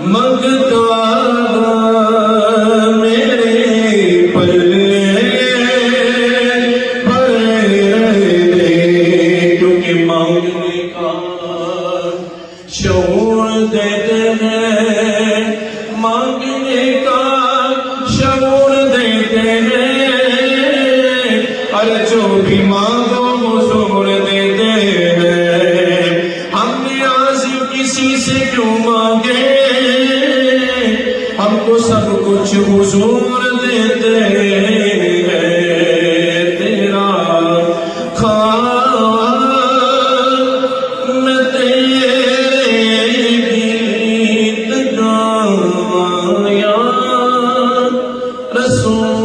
منگتا میرے پلے پڑے رہے، کیونکہ مانگنے کا شعور دیتے ہیں، مانگنے کا شعور دیتے ہیں، اور جو بھی مانگو حضور دیتے ہیں۔ ہم نیاز کسی سے کیوں مانگے، ہم کو سب کچھ حضور دیتے ہیں۔ تیرا خواب میں تیرے گیت گایا رسول